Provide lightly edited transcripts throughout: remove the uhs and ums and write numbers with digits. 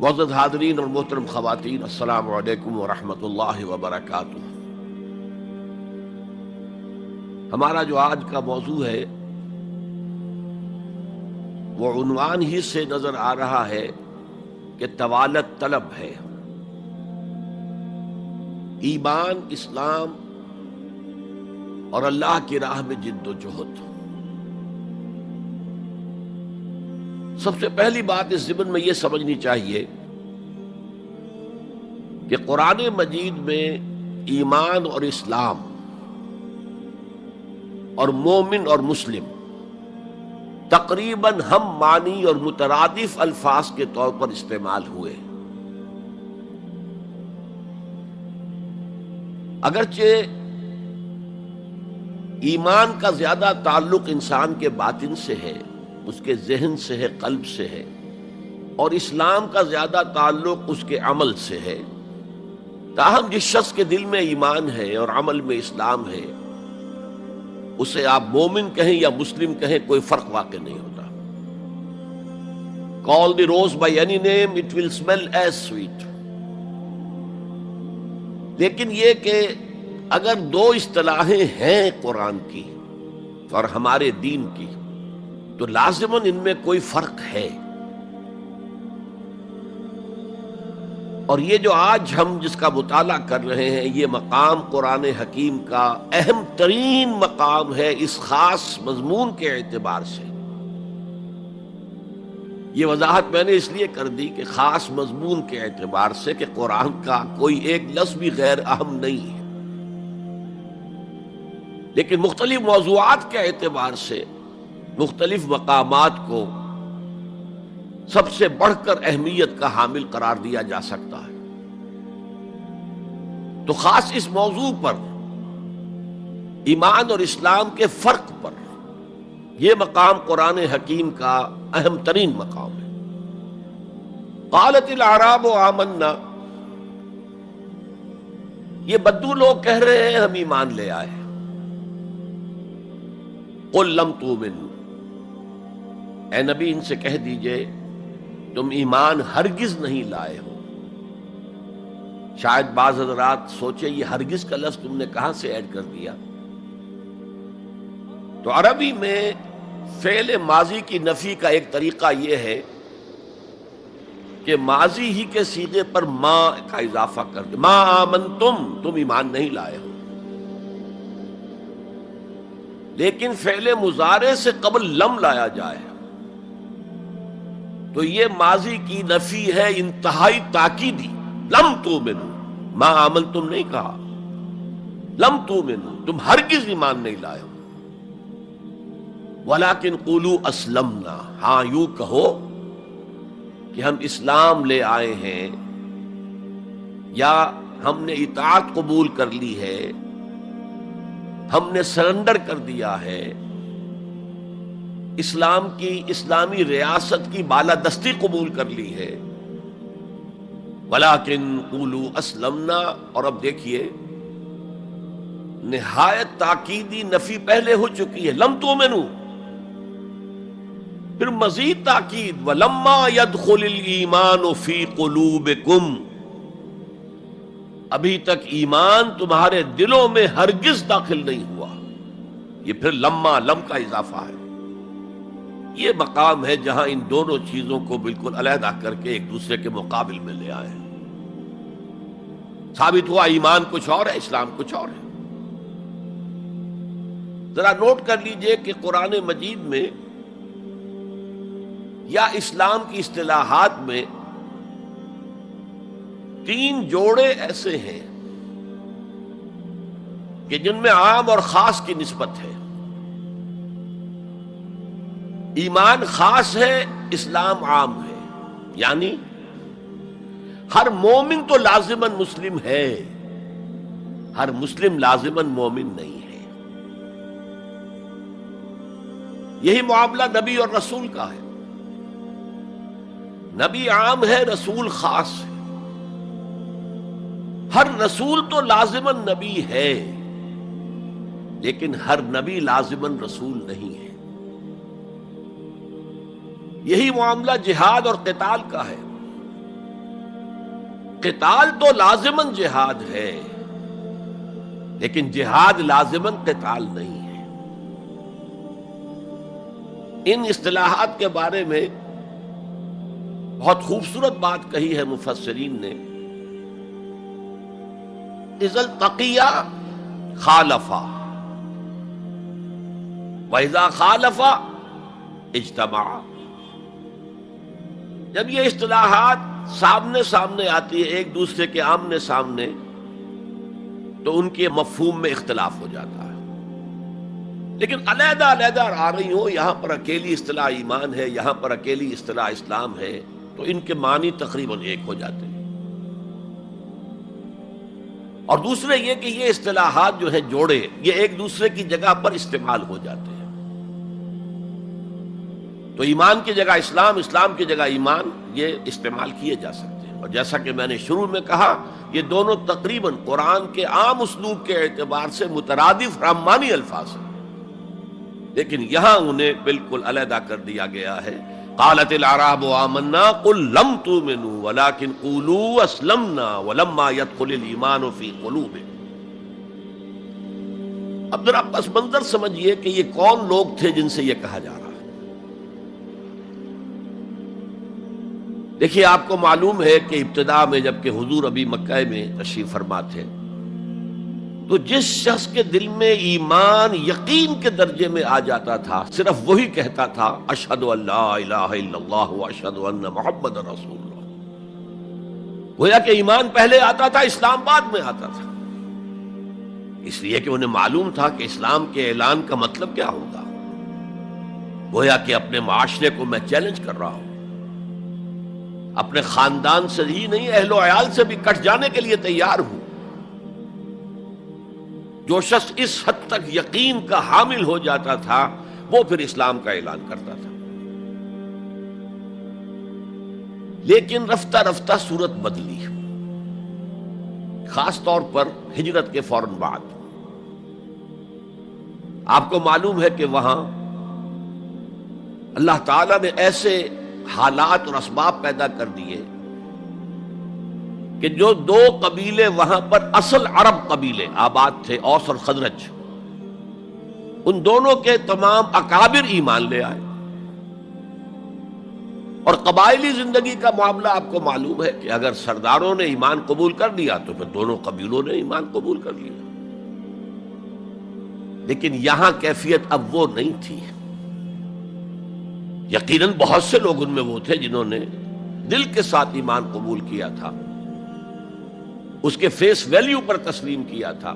معزز حاضرین اور محترم خواتین، السلام علیکم ورحمۃ اللہ وبرکاتہ۔ ہمارا جو آج کا موضوع ہے وہ عنوان ہی سے نظر آ رہا ہے کہ طوالت طلب ہے، ایمان، اسلام اور اللہ کی راہ میں جد و جہد۔ سب سے پہلی بات اس ضمن میں یہ سمجھنی چاہیے کہ قرآن مجید میں ایمان اور اسلام اور مومن اور مسلم تقریباً ہم معنی اور مترادف الفاظ کے طور پر استعمال ہوئے، اگرچہ ایمان کا زیادہ تعلق انسان کے باطن سے ہے، اس کے ذہن سے ہے، قلب سے ہے، اور اسلام کا زیادہ تعلق اس کے عمل سے ہے۔ تاہم جس شخص کے دل میں ایمان ہے اور عمل میں اسلام ہے، اسے آپ مومن کہیں یا مسلم کہیں، کوئی فرق واقع نہیں ہوتا۔ Call the rose by any name, it will smell as sweet۔ لیکن یہ کہ اگر دو اصطلاحیں ہیں قرآن کی اور ہمارے دین کی، تو لازماً ان میں کوئی فرق ہے، اور یہ جو آج ہم جس کا مطالعہ کر رہے ہیں، یہ مقام قرآن حکیم کا اہم ترین مقام ہے اس خاص مضمون کے اعتبار سے۔ یہ وضاحت میں نے اس لیے کر دی کہ خاص مضمون کے اعتبار سے کہ قرآن کا کوئی ایک لفظ بھی غیر اہم نہیں ہے، لیکن مختلف موضوعات کے اعتبار سے مختلف مقامات کو سب سے بڑھ کر اہمیت کا حامل قرار دیا جا سکتا ہے۔ تو خاص اس موضوع پر، ایمان اور اسلام کے فرق پر، یہ مقام قرآن حکیم کا اہم ترین مقام ہے۔ قالت الاعراب آمنا، یہ بدو لوگ کہہ رہے ہیں ہم ایمان لے آئے۔ قل لم تؤمنوا، اے نبی ان سے کہہ دیجئے تم ایمان ہرگز نہیں لائے ہو۔ شاید بعض حضرات سوچے یہ ہرگز کا لفظ تم نے کہاں سے ایڈ کر دیا؟ تو عربی میں فعل ماضی کی نفی کا ایک طریقہ یہ ہے کہ ماضی ہی کے صیغے پر ما کا اضافہ کر دے، ما آمنتم، تم ایمان نہیں لائے ہو۔ لیکن فعل مضارع سے قبل لم لایا جائے تو یہ ماضی کی نفی ہے انتہائی تاکیدی۔ لم تؤمنوا، ما آمنتم نہیں کہا، لم تؤمنوا، تم ہرگز ایمان نہیں لائے ہو۔ ولیکن قولوا اسلمنا، ہاں یوں کہو کہ ہم اسلام لے آئے ہیں، یا ہم نے اطاعت قبول کر لی ہے، ہم نے سرنڈر کر دیا ہے، اسلام کی، اسلامی ریاست کی بالادستی قبول کر لی ہے۔ ولیکن قولوا اسلمنا، اور اب دیکھیے نہایت تاکیدی نفی پہلے ہو چکی ہے، لم تؤمنوا، پھر مزید تاکید ولما يدخل الایمان فی قلوبکم، ابھی تک ایمان تمہارے دلوں میں ہرگز داخل نہیں ہوا۔ یہ پھر لما، لم کا اضافہ ہے۔ یہ مقام ہے جہاں ان دونوں چیزوں کو بالکل علیحدہ کر کے ایک دوسرے کے مقابل میں لے آئے ہیں۔ ثابت ہوا ایمان کچھ اور ہے، اسلام کچھ اور ہے۔ ذرا نوٹ کر لیجئے کہ قرآن مجید میں یا اسلام کی اصطلاحات میں تین جوڑے ایسے ہیں کہ جن میں عام اور خاص کی نسبت ہے۔ ایمان خاص ہے، اسلام عام ہے، یعنی ہر مومن تو لازماً مسلم ہے، ہر مسلم لازماً مومن نہیں ہے۔ یہی معاملہ نبی اور رسول کا ہے، نبی عام ہے، رسول خاص ہے۔ ہر رسول تو لازماً نبی ہے، لیکن ہر نبی لازماً رسول نہیں ہے۔ یہی معاملہ جہاد اور قتال کا ہے۔ قتال تو لازماً جہاد ہے، لیکن جہاد لازماً قتال نہیں ہے۔ ان اصطلاحات کے بارے میں بہت خوبصورت بات کہی ہے مفسرین نے، اذا التقیا خالفا واذا خالفا اجتمع۔ جب یہ اصطلاحات سامنے سامنے آتی ہے، ایک دوسرے کے آمنے سامنے، تو ان کے مفہوم میں اختلاف ہو جاتا ہے۔ لیکن علیحدہ علیحدہ آ رہی ہوں، یہاں پر اکیلی اصطلاح ایمان ہے، یہاں پر اکیلی اصطلاح اسلام ہے، تو ان کے معنی تقریباً ایک ہو جاتے ہیں۔ اور دوسرے یہ کہ یہ اصطلاحات جو ہے جوڑے، یہ ایک دوسرے کی جگہ پر استعمال ہو جاتے ہیں۔ تو ایمان کی جگہ اسلام، اسلام کی جگہ ایمان، یہ استعمال کیے جا سکتے ہیں۔ اور جیسا کہ میں نے شروع میں کہا، یہ دونوں تقریباً قرآن کے عام اسلوب کے اعتبار سے مترادف رحمانی الفاظ ہیں، لیکن یہاں انہیں بالکل علیحدہ کر دیا گیا ہے۔ قالت الاعراب آمنا قل لم تؤمنوا ولكن قولوا اسلمنا ولما يدخل الايمان في قلوبكم۔ اب ذرا پس منظر سمجھیے کہ یہ کون لوگ تھے جن سے یہ کہا جا رہا ہے۔ دیکھیے، آپ کو معلوم ہے کہ ابتدا میں جب کہ حضور ابھی مکہ میں تشریف فرما تھے، تو جس شخص کے دل میں ایمان یقین کے درجے میں آ جاتا تھا، صرف وہی کہتا تھا اشہد ان لا الہ الا اللہ واشہد ان محمد رسول اللہ۔ گویا کہ ایمان پہلے آتا تھا، اسلام بعد میں آتا تھا، اس لیے کہ انہیں معلوم تھا کہ اسلام کے اعلان کا مطلب کیا ہوگا۔ گویا کہ اپنے معاشرے کو میں چیلنج کر رہا ہوں، اپنے خاندان سے ہی نہیں، اہل و عیال سے بھی کٹ جانے کے لیے تیار ہوں۔ جو شخص اس حد تک یقین کا حامل ہو جاتا تھا، وہ پھر اسلام کا اعلان کرتا تھا۔ لیکن رفتہ رفتہ صورت بدلی، خاص طور پر ہجرت کے فوراً بعد۔ آپ کو معلوم ہے کہ وہاں اللہ تعالیٰ نے ایسے حالات اور اسباب پیدا کر دیے کہ جو دو قبیلے وہاں پر اصل عرب قبیلے آباد تھے، اوس اور خزرج، ان دونوں کے تمام اکابر ایمان لے آئے۔ اور قبائلی زندگی کا معاملہ آپ کو معلوم ہے کہ اگر سرداروں نے ایمان قبول کر لیا تو پھر دونوں قبیلوں نے ایمان قبول کر لیا۔ لیکن یہاں کیفیت اب وہ نہیں تھی۔ یقیناً بہت سے لوگ ان میں وہ تھے جنہوں نے دل کے ساتھ ایمان قبول کیا تھا، اس کے فیس ویلیو پر تسلیم کیا تھا،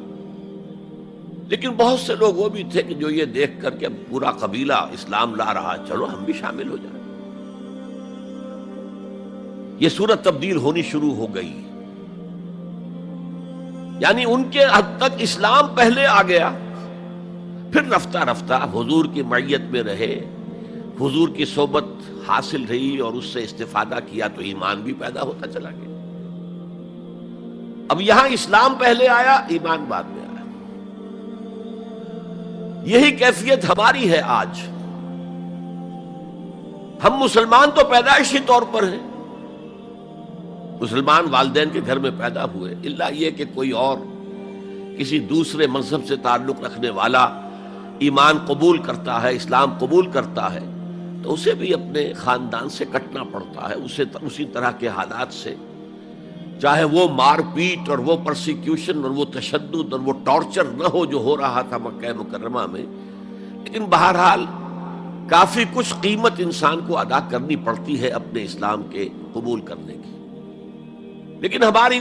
لیکن بہت سے لوگ وہ بھی تھے کہ جو یہ دیکھ کر کے پورا قبیلہ اسلام لا رہا، چلو ہم بھی شامل ہو جائیں۔ یہ صورت تبدیل ہونی شروع ہو گئی، یعنی ان کے حد تک اسلام پہلے آ گیا، پھر رفتہ رفتہ حضور کی معیت میں رہے، حضور کی صحبت حاصل رہی اور اس سے استفادہ کیا، تو ایمان بھی پیدا ہوتا چلا گیا۔ اب یہاں اسلام پہلے آیا، ایمان بعد میں آیا۔ یہی کیفیت ہماری ہے آج۔ ہم مسلمان تو پیدائشی طور پر ہیں، مسلمان والدین کے گھر میں پیدا ہوئے، الا یہ کہ کوئی اور کسی دوسرے مذہب سے تعلق رکھنے والا ایمان قبول کرتا ہے، اسلام قبول کرتا ہے، تو اسے بھی اپنے خاندان سے کٹنا پڑتا ہے، اسے اسی طرح کے حالات سے، چاہے وہ مار پیٹ اور وہ پرسیکیوشن اور وہ تشدد اور وہ ٹارچر نہ ہو جو ہو رہا تھا مکہ مکرمہ میں، لیکن بہرحال کافی کچھ قیمت انسان کو ادا کرنی پڑتی ہے اپنے اسلام کے قبول کرنے کی۔ لیکن ہماری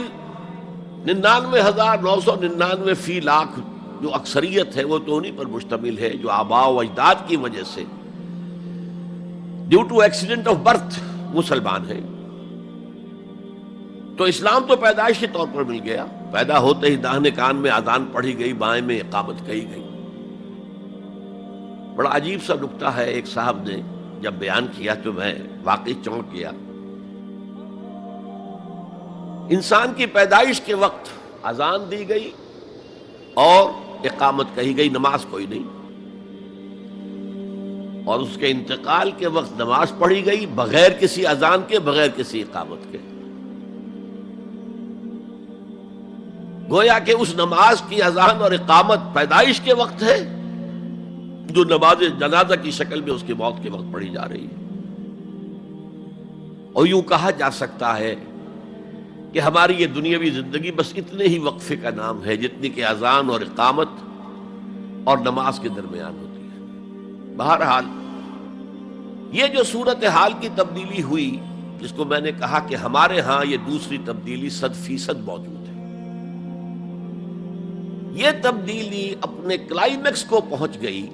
99,999 فی لاکھ جو اکثریت ہے، وہ تو انہی پر مشتمل ہے جو آباء و اجداد کی وجہ سے due to accident of birth مسلمان ہیں۔ تو اسلام تو پیدائشی طور پر مل گیا، پیدا ہوتے ہی داہنے کان میں اذان پڑھی گئی، بائیں میں اقامت کہی گئی۔ بڑا عجیب سا نکتہ ہے، ایک صاحب نے جب بیان کیا تو میں واقعی چونک گیا۔ انسان کی پیدائش کے وقت اذان دی گئی اور اقامت کہی گئی، نماز کوئی نہیں، اور اس کے انتقال کے وقت نماز پڑھی گئی بغیر کسی اذان کے، بغیر کسی اقامت کے۔ گویا کہ اس نماز کی اذان اور اقامت پیدائش کے وقت ہے جو نماز جنازہ کی شکل میں اس کی موت کے وقت پڑھی جا رہی ہے۔ اور یوں کہا جا سکتا ہے کہ ہماری یہ دنیاوی زندگی بس اتنے ہی وقفے کا نام ہے جتنی کہ اذان اور اقامت اور نماز کے درمیان ہوتی ہے۔ بہرحال یہ جو صورتحال کی تبدیلی ہوئی، جس کو میں نے کہا کہ ہمارے ہاں یہ دوسری تبدیلی 100% موجود ہے، یہ تبدیلی اپنے کلائمیکس کو پہنچ گئی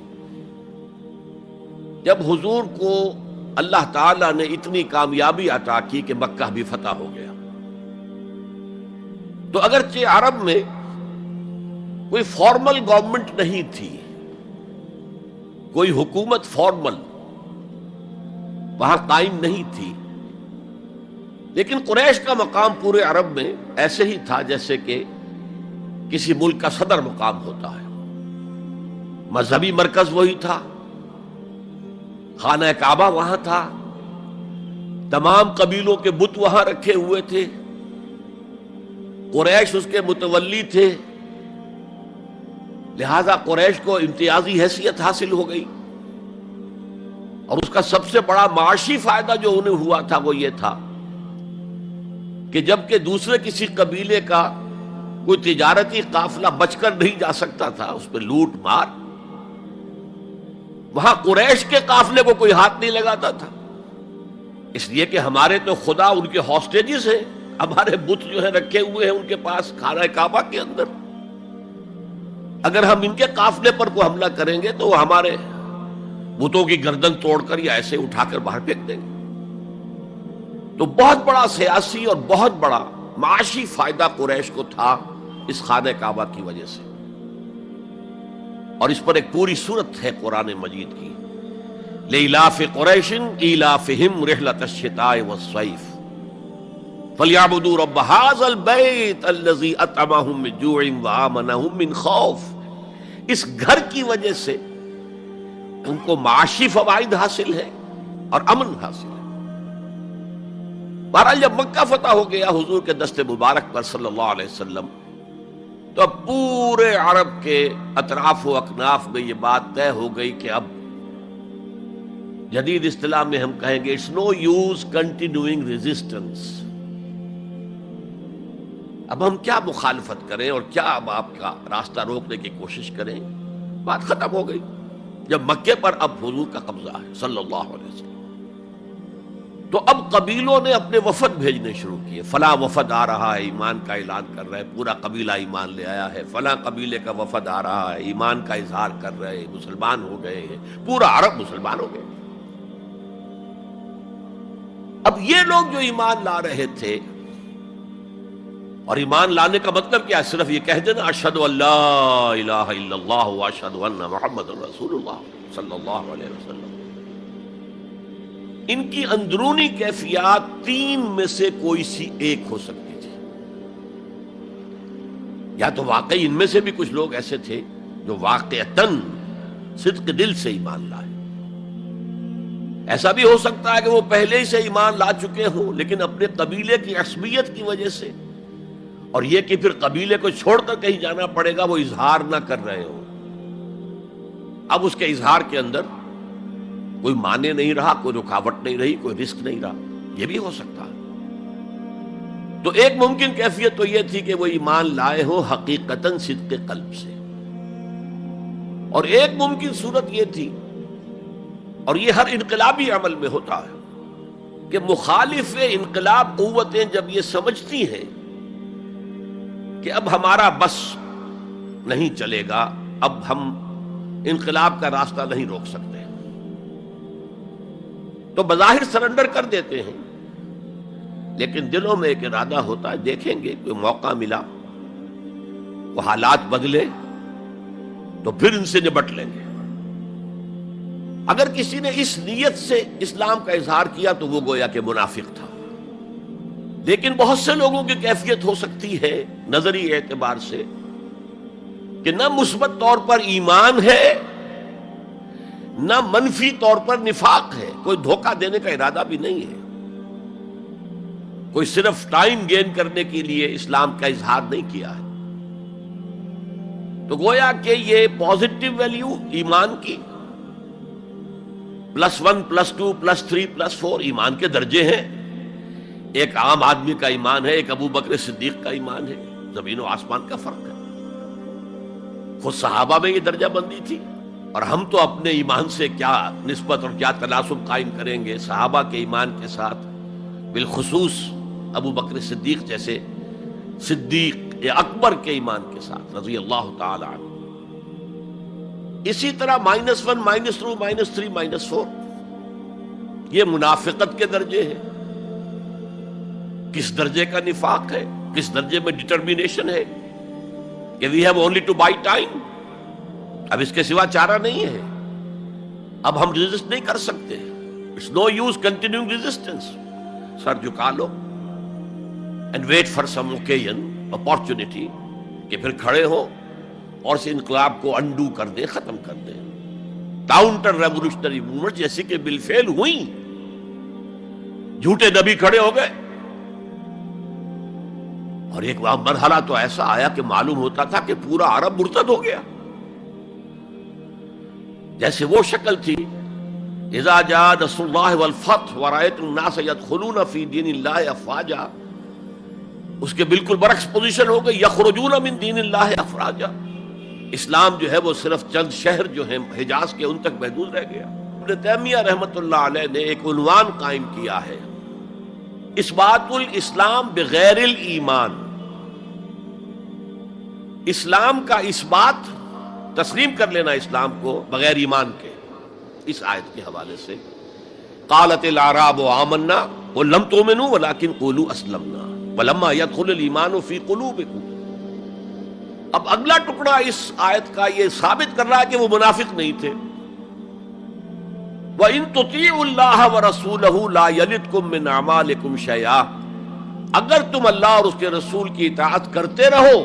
جب حضور کو اللہ تعالیٰ نے اتنی کامیابی عطا کی کہ مکہ بھی فتح ہو گیا۔ تو اگرچہ عرب میں کوئی فارمل گورنمنٹ نہیں تھی، کوئی حکومت فارمل وہاں قائم نہیں تھی، لیکن قریش کا مقام پورے عرب میں ایسے ہی تھا جیسے کہ کسی ملک کا صدر مقام ہوتا ہے۔ مذہبی مرکز وہی تھا، خانہ کعبہ وہاں تھا، تمام قبیلوں کے بت وہاں رکھے ہوئے تھے، قریش اس کے متولی تھے، لہذا قریش کو امتیازی حیثیت حاصل ہو گئی۔ اور اس کا سب سے بڑا معاشی فائدہ جو انہیں ہوا تھا وہ یہ تھا کہ جبکہ دوسرے کسی قبیلے کا کوئی تجارتی قافلہ بچ کر نہیں جا سکتا تھا، اس پہ لوٹ مار، وہاں قریش کے قافلے کو کوئی ہاتھ نہیں لگاتا تھا، اس لیے کہ ہمارے تو خدا ان کے ہاسٹیجز ہیں، ہمارے بت جو ہیں رکھے ہوئے ہیں ان کے پاس خانہ کعبہ کے اندر، اگر ہم ان کے قافلے پر کوئی حملہ کریں گے تو وہ ہمارے بتوں کی گردن توڑ کر یا ایسے اٹھا کر باہر پھینک دیں گے۔ تو بہت بڑا سیاسی اور بہت بڑا معاشی فائدہ قریش کو تھا اس خانہ کعبہ کی وجہ سے، اور اس پر ایک پوری صورت ہے قرآن مجید کی، لإلاف قریش إیلافہم رحلۃ الشتاء والصیف فلیعبدوا رب ھذا البیت الذی اطعمہم من جوع وآمنہم من خوف۔ اس گھر کی وجہ سے ان کو معاشی فوائد حاصل ہے اور امن حاصل ہے۔ بہرحال جب مکہ فتح ہو گیا حضور کے دست مبارک پر صلی اللہ علیہ وسلم، تو اب پورے عرب کے اطراف و اکناف میں یہ بات طے ہو گئی کہ اب جدید اصطلاح میں ہم کہیں گے it's no use continuing resistance, اب ہم کیا مخالفت کریں اور کیا اب آپ کا راستہ روکنے کی کوشش کریں، بات ختم ہو گئی جب مکے پر اب حضور کا قبضہ ہے صلی اللہ علیہ وسلم۔ تو اب قبیلوں نے اپنے وفد بھیجنے شروع کیے، فلاں وفد آ رہا ہے ایمان کا اعلان کر رہا ہے، پورا قبیلہ ایمان لے آیا ہے، فلاں قبیلے کا وفد آ رہا ہے ایمان کا اظہار کر رہے ہیں، مسلمان ہو گئے ہیں، پورا عرب مسلمان ہو گئے۔ اب یہ لوگ جو ایمان لا رہے تھے، اور ایمان لانے کا مطلب کیا ہے؟ صرف یہ کہہ دینا اشہد ان لا الہ الا اللہ واشہد ان محمد رسول اللہ صلی اللہ علیہ وسلم، ان کی اندرونی کیفیات تین میں سے کوئی سی ایک ہو سکتی تھی، یا تو واقعی ان میں سے بھی کچھ لوگ ایسے تھے جو واقعتاً صدق دل سے ایمان لائے، ایسا بھی ہو سکتا ہے کہ وہ پہلے ہی سے ایمان لا چکے ہوں لیکن اپنے قبیلے کی عصبیت کی وجہ سے، اور یہ کہ پھر قبیلے کو چھوڑ کر کہیں جانا پڑے گا، وہ اظہار نہ کر رہے ہوں، اب اس کے اظہار کے اندر کوئی معنی نہیں رہا، کوئی رکاوٹ نہیں رہی، کوئی رسک نہیں رہا، یہ بھی ہو سکتا ہے۔ تو ایک ممکن کیفیت تو یہ تھی کہ وہ ایمان لائے ہو حقیقتاً صدق قلب سے، اور ایک ممکن صورت یہ تھی، اور یہ ہر انقلابی عمل میں ہوتا ہے، کہ مخالف انقلاب قوتیں جب یہ سمجھتی ہیں کہ اب ہمارا بس نہیں چلے گا، اب ہم انقلاب کا راستہ نہیں روک سکتے، تو بظاہر سرنڈر کر دیتے ہیں، لیکن دلوں میں ایک ارادہ ہوتا ہے دیکھیں گے کوئی موقع ملا، وہ حالات بدلے تو پھر ان سے نبٹ لیں گے۔ اگر کسی نے اس نیت سے اسلام کا اظہار کیا تو وہ گویا کہ منافق تھا، لیکن بہت سے لوگوں کی کیفیت ہو سکتی ہے نظری اعتبار سے کہ نہ مثبت طور پر ایمان ہے نہ منفی طور پر نفاق ہے، کوئی دھوکہ دینے کا ارادہ بھی نہیں ہے، کوئی صرف ٹائم گین کرنے کے لیے اسلام کا اظہار نہیں کیا ہے، تو گویا کہ یہ پازیٹو ویلیو ایمان کی +1 +2 +3 +4 ایمان کے درجے ہیں. ایک عام آدمی کا ایمان ہے، ایک ابو بکر صدیق کا ایمان ہے، زمین و آسمان کا فرق ہے. خود صحابہ میں یہ درجہ بندی تھی، اور ہم تو اپنے ایمان سے کیا نسبت اور کیا تناسب قائم کریں گے صحابہ کے ایمان کے ساتھ، بالخصوص ابو بکر صدیق جیسے صدیق اکبر کے ایمان کے ساتھ رضی اللہ تعالی عنہ. اسی طرح -1 -2 -3 -4 یہ منافقت کے درجے ہیں. کس درجے کا نفاق ہے، کس درجے میں ڈٹرمینیشن ہے کہ we have only to buy time, اب اس کے سوا چارہ نہیں ہے، اب ہم ریزسٹ نہیں کر سکتے، it's no use continuing resistance, سر جھکا لو and wait for some occasion opportunity کہ پھر کھڑے ہو اور اس انقلاب کو انڈو کر دے، ختم کر دے. کاؤنٹر ریولوشنری موومنٹ جیسی کہ بالفعل ہوئی، جھوٹے نبی کھڑے ہو گئے، اور ایک مرحلہ تو ایسا آیا کہ معلوم ہوتا تھا کہ پورا عرب مرتد ہو گیا. جیسے وہ شکل تھی اذا جاء نصر اللہ والفتح ورأيت الناس يدخلون في دین اللہ افواجا، اس کے بالکل برعکس پوزیشن ہو گئی یخرجون من دین اللہ افواجا. اسلام جو ہے وہ صرف چند شہر جو ہیں حجاز کے ان تک محدود رہ گیا. ابن تیمیہ رحمۃ اللہ علیہ نے ایک عنوان قائم کیا ہے، اثبات الاسلام بغیر الایمان. اسلام کا اثبات، تسلیم کر لینا اسلام کو بغیر ایمان کے. اس آیت کے حوالے سے قالت الاعراب آمنا قل لم تؤمنوا ولكن قولوا اسلمنا ولما يدخل الايمان في قلوبكم. اب اگلا ٹکڑا اس آیت کا یہ ثابت کر رہا ہے کہ وہ منافق نہیں تھے. وَإِن تُطِيعُوا اللَّهَ وَرَسُولَهُ لَا يَلِدْكُم مِّنْ أَعْمَالِكُمْ شَيْئًا. اگر تم اللہ اور اس کے رسول کی اطاعت کرتے رہو،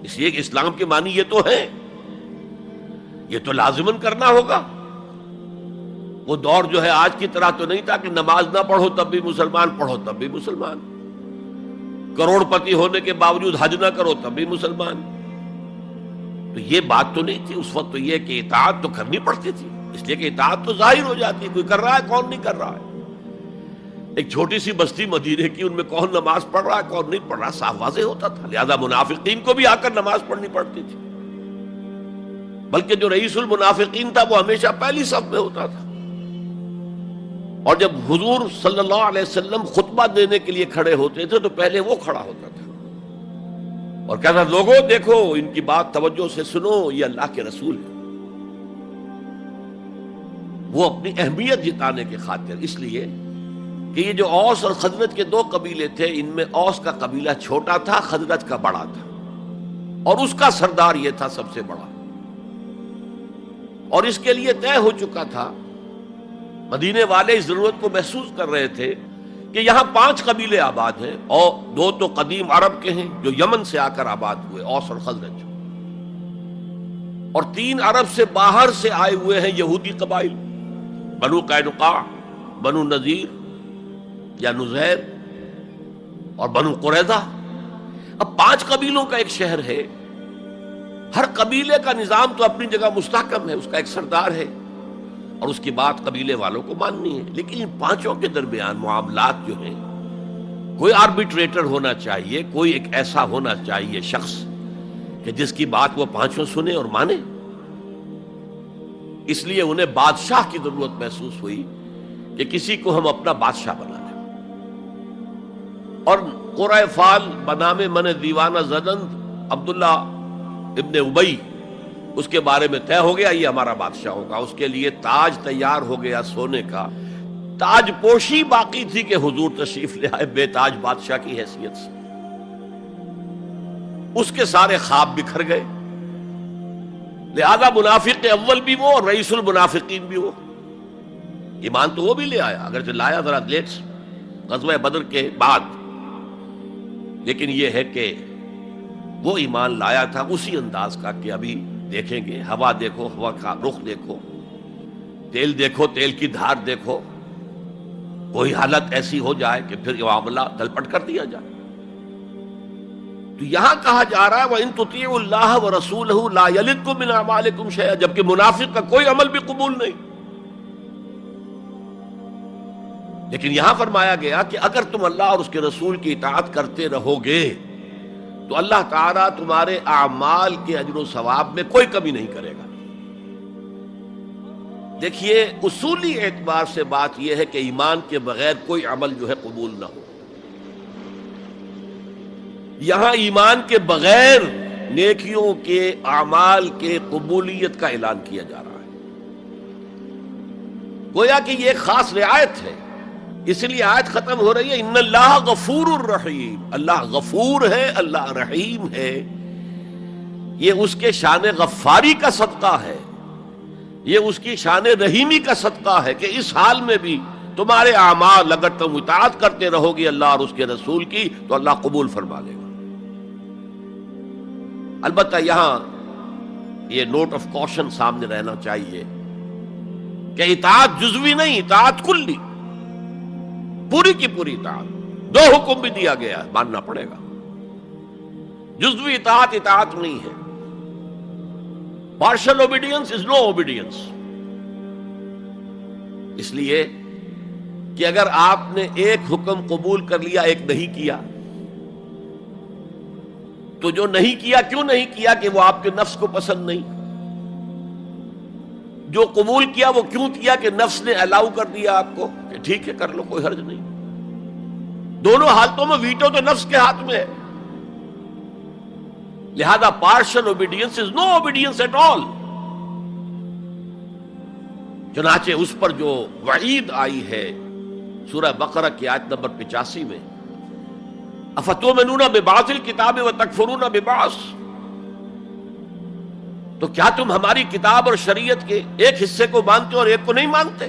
اس لیے کہ اسلام کے معنی یہ تو ہیں، یہ تو لازماً کرنا ہوگا. وہ دور جو ہے آج کی طرح تو نہیں تھا کہ نماز نہ پڑھو تب بھی مسلمان، پڑھو تب بھی مسلمان، کروڑ پتی ہونے کے باوجود حج نہ کرو تب بھی مسلمان. تو یہ بات تو نہیں تھی اس وقت. تو یہ کہ اطاعت تو کرنی پڑتی تھی، اس لیے کہ اطاعت تو ظاہر ہو جاتی ہے، کوئی کر رہا ہے کون نہیں کر رہا ہے. ایک چھوٹی سی بستی مدینے کی، ان میں کون نماز پڑھ رہا ہے کون نہیں پڑھ رہا صاف واضح ہوتا تھا. لہذا منافقین کو بھی آ کر نماز پڑھنی پڑتی تھی، بلکہ جو رئیس المنافقین تھا وہ ہمیشہ پہلی صف میں ہوتا تھا. اور جب حضور صلی اللہ علیہ وسلم خطبہ دینے کے لیے کھڑے ہوتے تھے تو پہلے وہ کھڑا ہوتا تھا اور کہتا تھا لوگوں دیکھو ان کی بات توجہ سے سنو، یہ اللہ کے رسول ہے. وہ اپنی اہمیت جتانے کے خاطر، اس لیے کہ یہ جو اوس اور خزرج کے دو قبیلے تھے، ان میں اوس کا قبیلہ چھوٹا تھا، خزرج کا بڑا تھا، اور اس کا سردار یہ تھا سب سے بڑا. اور اس کے لیے طے ہو چکا تھا، مدینے والے اس ضرورت کو محسوس کر رہے تھے کہ یہاں 5 قبیلے آباد ہیں، اور 2 تو قدیم عرب کے ہیں جو یمن سے آ کر آباد ہوئے، اوس اور خزرج، اور 3 عرب سے باہر سے آئے ہوئے ہیں یہودی قبائل، بنو قینقاع، بنو نذیر یا نذیر اور بنو قریظہ. اب 5 قبیلوں کا ایک شہر ہے، ہر قبیلے کا نظام تو اپنی جگہ مستحکم ہے، اس کا ایک سردار ہے اور اس کی بات قبیلے والوں کو ماننی ہے. لیکن ان 5 کے درمیان معاملات جو ہیں، کوئی آربیٹریٹر ہونا چاہیے، کوئی ایک ایسا ہونا چاہیے شخص کہ جس کی بات وہ 5 سنے اور مانے. اس لیے انہیں بادشاہ کی ضرورت محسوس ہوئی کہ کسی کو ہم اپنا بادشاہ بنا لیں. اور قرۂ فال بنام من دیوانہ زدند عبداللہ ابن ابی، اس کے بارے میں طے ہو گیا یہ ہمارا بادشاہ ہوگا. اس کے لیے تاج تیار ہو گیا سونے کا. تاج پوشی باقی تھی کہ حضور تشریف لے آئے بے تاج بادشاہ کی حیثیت سے. اس کے سارے خواب بکھر گئے. لہذا منافق اول بھی وہ اور رئیس المنافقین بھی وہ. ایمان تو وہ بھی لے آیا، اگر لایا ذرا لیٹ غزوہ بدر کے بعد، لیکن یہ ہے کہ وہ ایمان لایا تھا اسی انداز کا کہ ابھی دیکھیں گے، ہوا دیکھو، ہوا کا رخ دیکھو، تیل دیکھو، تیل کی دھار دیکھو، کوئی حالت ایسی ہو جائے کہ پھر معاملہ تلپٹ کر دیا جائے. تو یہاں کہا جا رہا ہے وَإِن تُطِيعُوا اللَّهَ وَرَسُولَهُ لَا يَلِدْكُم مِّنْ أَعْمَالِكُمْ شَيْئًا، جبکہ منافق کا کوئی عمل بھی قبول نہیں۔ لیکن یہاں فرمایا گیا کہ اگر تم اللہ اور اس کے رسول کی اطاعت کرتے رہو گے تو اللہ تعالیٰ تمہارے اعمال کے اجر و ثواب میں کوئی کمی نہیں کرے گا۔ دیکھیے اصولی اعتبار سے بات یہ ہے کہ ایمان کے بغیر کوئی عمل جو ہے قبول نہ ہو۔ یہاں ایمان کے بغیر نیکیوں کے اعمال کے قبولیت کا اعلان کیا جا رہا ہے، گویا کہ یہ ایک خاص رعایت ہے، اس لیے آیت ختم ہو رہی ہے ان اللہ غفور الرحیم، اللہ غفور ہے، اللہ رحیم ہے۔ یہ اس کے شان غفاری کا صدقہ ہے، یہ اس کی شان رحیمی کا صدقہ ہے کہ اس حال میں بھی تمہارے اعمال اگر تم اطاعت کرتے رہو گے اللہ اور اس کے رسول کی تو اللہ قبول فرما لے گا۔ البتہ یہاں یہ نوٹ آف کوشن سامنے رہنا چاہیے کہ اطاعت جزوی نہیں، اطاعت کلی، پوری کی پوری اطاعت۔ دو حکم بھی دیا گیا ہے، ماننا پڑے گا۔ جزوی اطاعت اطاعت نہیں ہے۔ Partial obedience is no obedience. اس لیے کہ اگر آپ نے ایک حکم قبول کر لیا ایک نہیں کیا تو جو نہیں کیا کیوں نہیں کیا کہ وہ آپ کے نفس کو پسند نہیں، جو قبول کیا وہ کیوں کیا کہ نفس نے الاؤ کر دیا آپ کو کہ ٹھیک ہے کر لو کوئی حرج نہیں۔ دونوں حالتوں میں ویٹو تو نفس کے ہاتھ میں ہے، لہذا partial obedience is no obedience at all. چنانچہ اس پر جو وعید آئی ہے سورہ بقرہ کی آیت نمبر 85 میں، افتؤمنون ببعض الکتاب وتکفرون ببعض، تو کیا تم ہماری کتاب اور شریعت کے ایک حصے کو مانتے ہو اور ایک کو نہیں مانتے؟